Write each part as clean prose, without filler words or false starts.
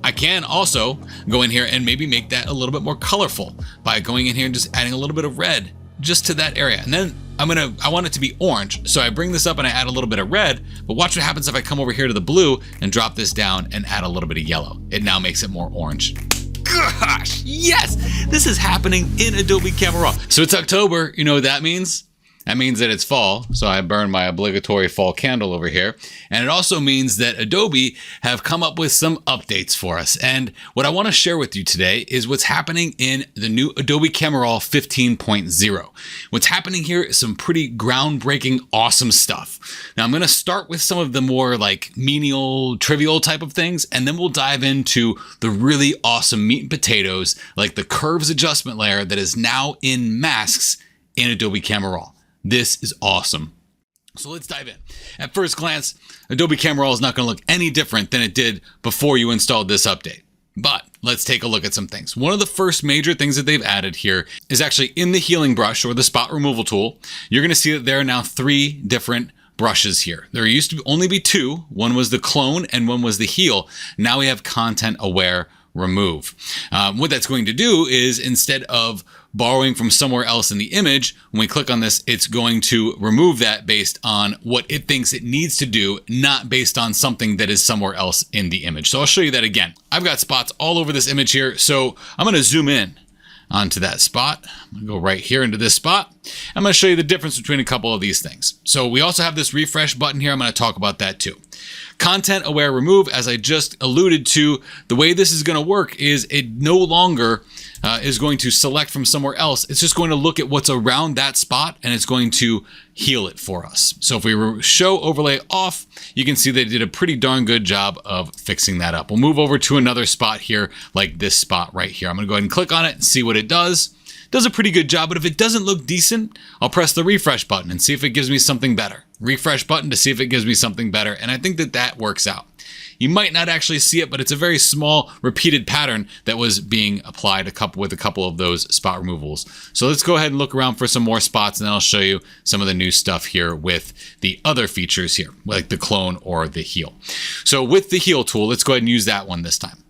I can also go in here and maybe make that a little bit more colorful by going in here and just adding a little bit of red just to that area. And then I want it to be orange. So I bring this up and I add a little bit of red, but watch what happens if I come over here to the blue and drop this down and add a little bit of yellow. It now makes it more orange. Gosh, yes, this is happening in Adobe Camera Raw. So it's October, you know what that means? That means that it's fall, so I burn my obligatory fall candle over here. And it also means that Adobe have come up with some updates for us. And what I want to share with you today is what's happening in the new Adobe Camera Raw 15.0. What's happening here is some pretty groundbreaking, awesome stuff. Now I'm going to start with some of the more like menial, trivial type of things, and then we'll dive into the really awesome meat and potatoes, like the curves adjustment layer that is now in masks in Adobe Camera Raw. This is awesome. So let's dive in. At first glance, Adobe Camera Raw is not going to look any different than it did before you installed this update. But let's take a look at some things. One of the first major things that they've added here is actually in the healing brush or the spot removal tool. You're going to see that there are now 3 different brushes here. There used to only be 2. One was the clone and one was the heal. Now we have content aware remove. What that's going to do is instead of borrowing from somewhere else in the image, when we click on this, it's going to remove that based on what it thinks it needs to do, not based on something that is somewhere else in the image. So I'll show you that again. I've got spots all over this image here, so I'm going to zoom in onto that spot. I'm going to go right here into this spot. I'm going to show you the difference between a couple of these things. So we also have this refresh button here. I'm going to talk about that too. Content aware remove, as I just alluded to, the way this is going to work is it no longer is going to select from somewhere else. It's just going to look at what's around that spot and it's going to heal it for us. So if we show overlay off, you can see they did a pretty darn good job of fixing that up. We'll move over to another spot here, like this spot right here. I'm going to go ahead and click on it and see what it does. Does a pretty good job, but if it doesn't look decent, I'll press the refresh button and see if it gives me something better. Refresh button to see if it gives me something better, and I think that that works out. You might not actually see it, but it's a very small repeated pattern that was being applied with a couple of those spot removals. So let's go ahead and look around for some more spots, and then I'll show you some of the new stuff here with the other features here, like the clone or the heal. So with the heal tool, let's go ahead and use that one this time.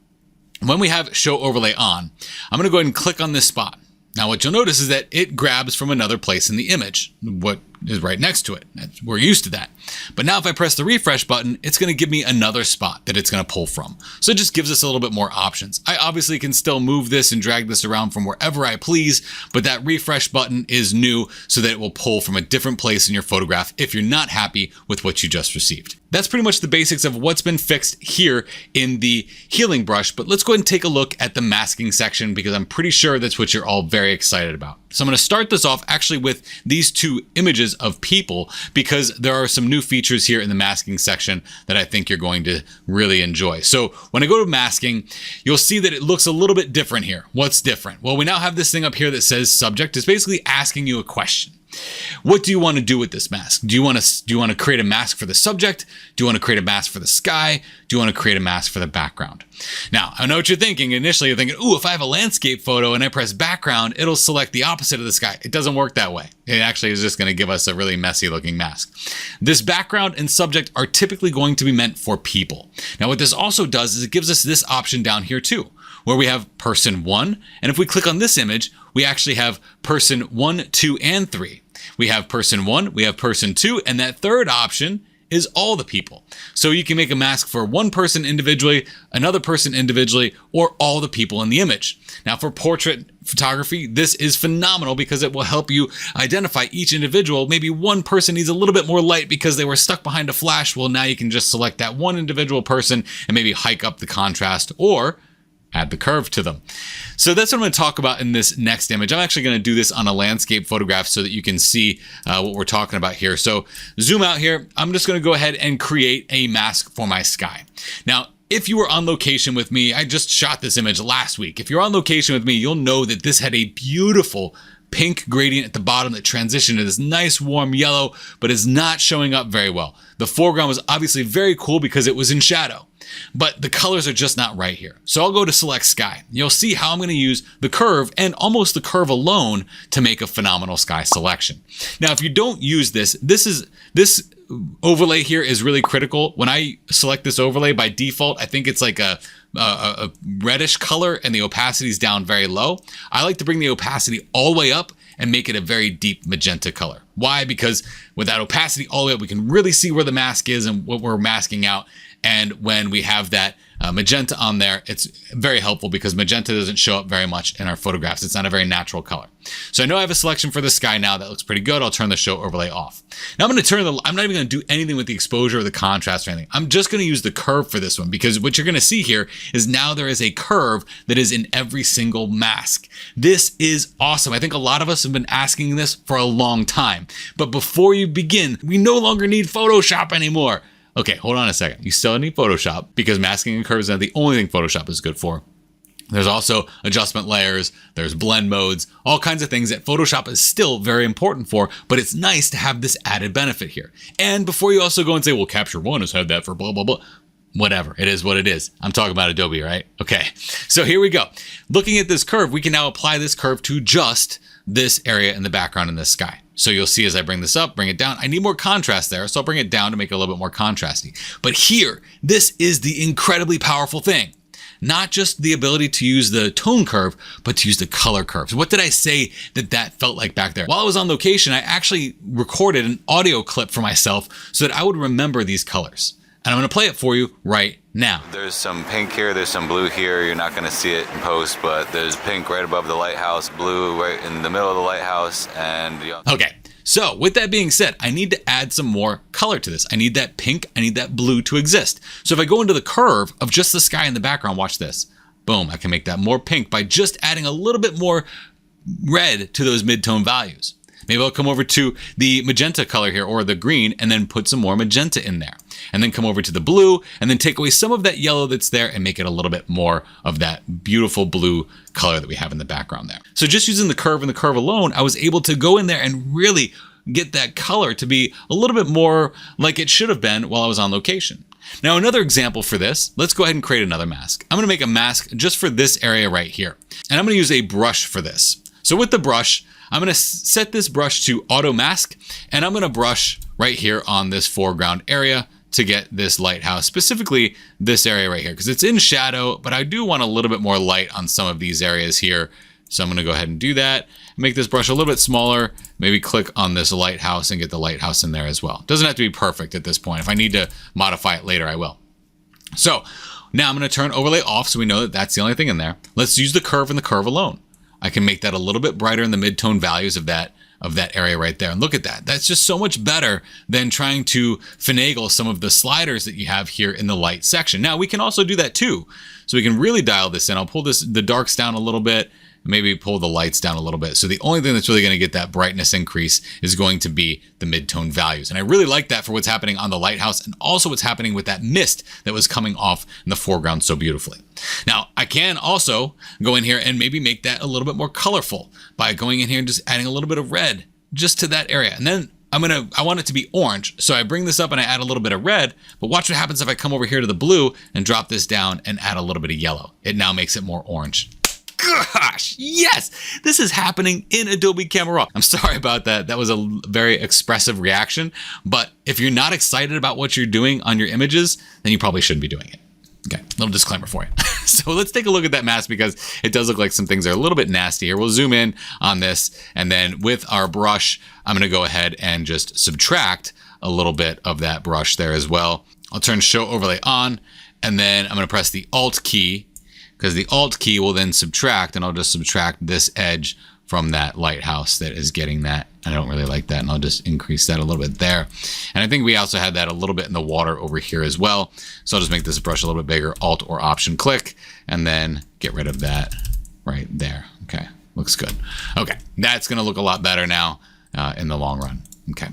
When we have show overlay on, I'm going to go ahead and click on this spot. Now what you'll notice is that it grabs from another place in the image, what is right next to it. We're used to that. But now if I press the refresh button, it's going to give me another spot that it's going to pull from. So it just gives us a little bit more options. I obviously can still move this and drag this around from wherever I please, but that refresh button is new so that it will pull from a different place in your photograph if you're not happy with what you just received. That's pretty much the basics of what's been fixed here in the healing brush, but let's go ahead and take a look at the masking section because I'm pretty sure that's what you're all very excited about. So I'm going to start this off actually with these 2 images of people because there are some new features here in the masking section that I think you're going to really enjoy. So when I go to masking, you'll see that it looks a little bit different here. What's different? Well, we now have this thing up here that says subject. It's basically asking you a question. What do you want to do with this mask? Do you want to create a mask for the subject? Do you want to create a mask for the sky? Do you want to create a mask for the background? Now, I know what you're thinking. Initially, you're thinking, ooh, if I have a landscape photo and I press background, it'll select the opposite of the sky. It doesn't work that way. It actually is just going to give us a really messy looking mask. This background and subject are typically going to be meant for people. Now, what this also does is it gives us this option down here too, where we have person 1. And if we click on this image, we actually have person 1, 2, and 3. We have person 1, we have person 2, and that third option is all the people. So you can make a mask for one person individually, another person individually, or all the people in the image. Now for portrait photography, this is phenomenal because it will help you identify each individual. Maybe one person needs a little bit more light because they were stuck behind a flash. Well, now you can just select that one individual person and maybe hike up the contrast or add the curve to them. So that's what I'm going to talk about in this next image. I'm actually going to do this on a landscape photograph so that you can see what we're talking about here. So zoom out here. I'm just going to go ahead and create a mask for my sky. Now, if you were on location with me, I just shot this image last week. If you're on location with me, you'll know that this had a beautiful pink gradient at the bottom that transitioned to this nice warm yellow, but is not showing up very well. The foreground was obviously very cool because it was in shadow, but the colors are just not right here. So I'll go to select sky. You'll see how I'm going to use the curve and almost the curve alone to make a phenomenal sky selection. Now, if you don't use this overlay here is really critical. When I select this overlay by default, I think it's like a a reddish color and the opacity is down very low, I like to bring the opacity all the way up and make it a very deep magenta color. Why? Because with that opacity all the way up, we can really see where the mask is and what we're masking out. And when we have that magenta on there, it's very helpful because magenta doesn't show up very much in our photographs. It's not a very natural color. So I know I have a selection for the sky now that looks pretty good. I'll turn the show overlay off. Now I'm not even going to do anything with the exposure or the contrast or anything. I'm just going to use the curve for this one because what you're going to see here is now there is a curve that is in every single mask. This is awesome. I think a lot of us have been asking this for a long time. But before you begin, we no longer need Photoshop anymore. Okay, hold on a second. You still need Photoshop because masking and curves is not the only thing Photoshop is good for. There's also adjustment layers, there's blend modes, all kinds of things that Photoshop is still very important for, but it's nice to have this added benefit here. And before you also go and say, well, Capture One has had that for blah, blah, blah. Whatever, it is what it is. I'm talking about Adobe, right? Okay, so here we go. Looking at this curve, we can now apply this curve to just this area in the background in the sky. So you'll see as I bring this up, bring it down, I need more contrast there. So I'll bring it down to make it a little bit more contrasty. But here, this is the incredibly powerful thing. Not just the ability to use the tone curve, but to use the color curve. So what did I say that felt like back there? While I was on location, I actually recorded an audio clip for myself so that I would remember these colors. And I'm gonna play it for you right now. There's some pink here, there's some blue here. You're not gonna see it in post, but there's pink right above the lighthouse, blue right in the middle of the lighthouse, and okay. So with that being said, I need to add some more color to this. I need that pink, I need that blue to exist. So if I go into the curve of just the sky in the background, watch this. Boom, I can make that more pink by just adding a little bit more red to those mid-tone values. Maybe I'll come over to the magenta color here or the green and then put some more magenta in there. And then come over to the blue and then take away some of that yellow that's there and make it a little bit more of that beautiful blue color that we have in the background there. So just using the curve and the curve alone, I was able to go in there and really get that color to be a little bit more like it should have been while I was on location. Now, another example for this, let's go ahead and create another mask. I'm gonna make a mask just for this area right here. And I'm gonna use a brush for this. So with the brush, I'm gonna set this brush to auto mask and I'm gonna brush right here on this foreground area to get this lighthouse, specifically this area right here, because it's in shadow, but I do want a little bit more light on some of these areas here. So I'm gonna go ahead and do that, make this brush a little bit smaller, maybe click on this lighthouse and get the lighthouse in there as well. Doesn't have to be perfect at this point. If I need to modify it later, I will. So now I'm gonna turn overlay off so we know that that's the only thing in there. Let's use the curve and the curve alone. I can make that a little bit brighter in the mid-tone values of that area right there. And look at that. That's just so much better than trying to finagle some of the sliders that you have here in the light section. Now we can also do that too. So we can really dial this in. I'll pull the darks down a little bit, maybe pull the lights down a little bit. So the only thing that's really going to get that brightness increase is going to be the mid-tone values. And I really like that for what's happening on the lighthouse and also what's happening with that mist that was coming off in the foreground so beautifully. Now, I can also go in here and maybe make that a little bit more colorful by going in here and just adding a little bit of red just to that area. And then I want it to be orange. So I bring this up and I add a little bit of red, but watch what happens if I come over here to the blue and drop this down and add a little bit of yellow. It now makes it more orange. Gosh, yes, this is happening in Adobe Camera Raw. I'm sorry about that. That was a very expressive reaction, but if you're not excited about what you're doing on your images, then you probably shouldn't be doing it. Okay, little disclaimer for you. So let's take a look at that mask because it does look like some things are a little bit nasty here. We'll zoom in on this and then with our brush, I'm gonna go ahead and just subtract a little bit of that brush there as well. I'll turn show overlay on and then I'm gonna press the Alt key because the Alt key will then subtract and I'll just subtract this edge from that lighthouse that is getting that. I don't really like that and I'll just increase that a little bit there. And I think we also had that a little bit in the water over here as well. So I'll just make this brush a little bit bigger, Alt or Option click, and then get rid of that right there. Okay, looks good. Okay, that's gonna look a lot better now in the long run. Okay.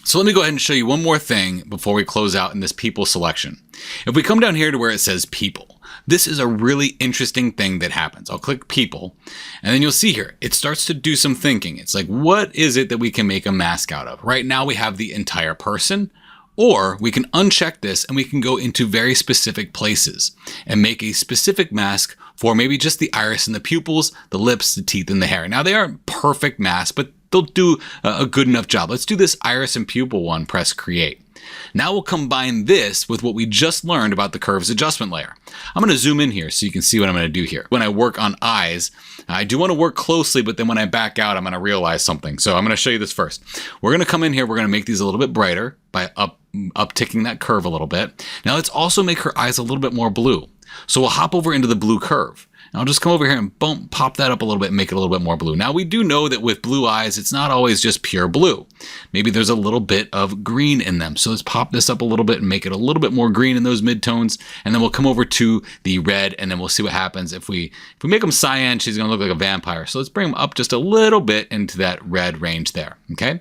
So let me go ahead and show you one more thing before we close out in this people selection. If we come down here to where it says people, this is a really interesting thing that happens. I'll click people and then you'll see here, it starts to do some thinking. It's like, what is it that we can make a mask out of? Right now we have the entire person, or we can uncheck this and we can go into very specific places and make a specific mask for maybe just the iris and the pupils, the lips, the teeth, and the hair. Now they aren't perfect masks, but they'll do a good enough job. Let's do this iris and pupil one, press create. Now we'll combine this with what we just learned about the curves adjustment layer. I'm going to zoom in here so you can see what I'm going to do here. When I work on eyes, I do want to work closely, but then when I back out, I'm going to realize something. So I'm going to show you this first. We're going to come in here. We're going to make these a little bit brighter by upticking that curve a little bit. Now let's also make her eyes a little bit more blue. So we'll hop over into the blue curve. Now I'll just come over here and boom, pop that up a little bit and make it a little bit more blue. Now we do know that with blue eyes, it's not always just pure blue. Maybe there's a little bit of green in them. So let's pop this up a little bit and make it a little bit more green in those midtones. And then we'll come over to the red and then we'll see what happens. If we make them cyan, she's gonna look like a vampire. So let's bring them up just a little bit into that red range there, okay?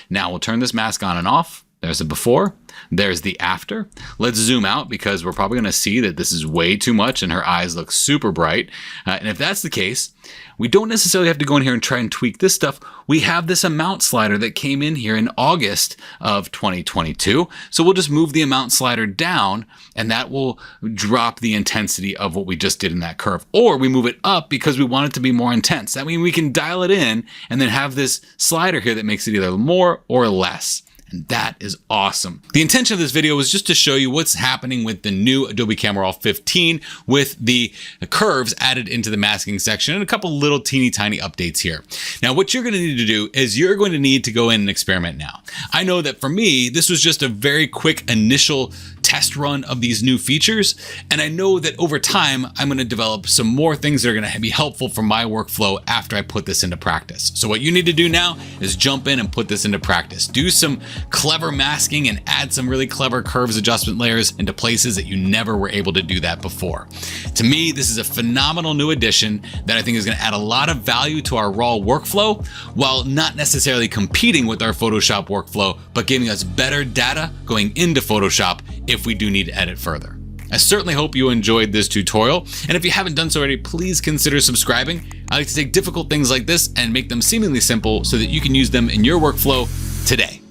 Now we'll turn this mask on and off. There's the before, there's the after. Let's zoom out because we're probably gonna see that this is way too much and her eyes look super bright. And if that's the case, we don't necessarily have to go in here and try and tweak this stuff. We have this amount slider that came in here in August of 2022. So we'll just move the amount slider down and that will drop the intensity of what we just did in that curve. Or we move it up because we want it to be more intense. That means we can dial it in and then have this slider here that makes it either more or less. And that is awesome. The intention of this video was just to show you what's happening with the new Adobe Camera Raw 15 with the curves added into the masking section and a couple little teeny tiny updates here. Now, what you're going to need to do is you're going to need to go in and experiment now. I know that for me, this was just a very quick initial test run of these new features. And I know that over time, I'm going to develop some more things that are going to be helpful for my workflow after I put this into practice. So what you need to do now is jump in and put this into practice. Do some clever masking and add some really clever curves adjustment layers into places that you never were able to do that before. To me, this is a phenomenal new addition that I think is going to add a lot of value to our raw workflow while not necessarily competing with our Photoshop workflow, but giving us better data going into Photoshop if we do need to edit further. I certainly hope you enjoyed this tutorial, and if you haven't done so already, please consider subscribing. I like to take difficult things like this and make them seemingly simple so that you can use them in your workflow today.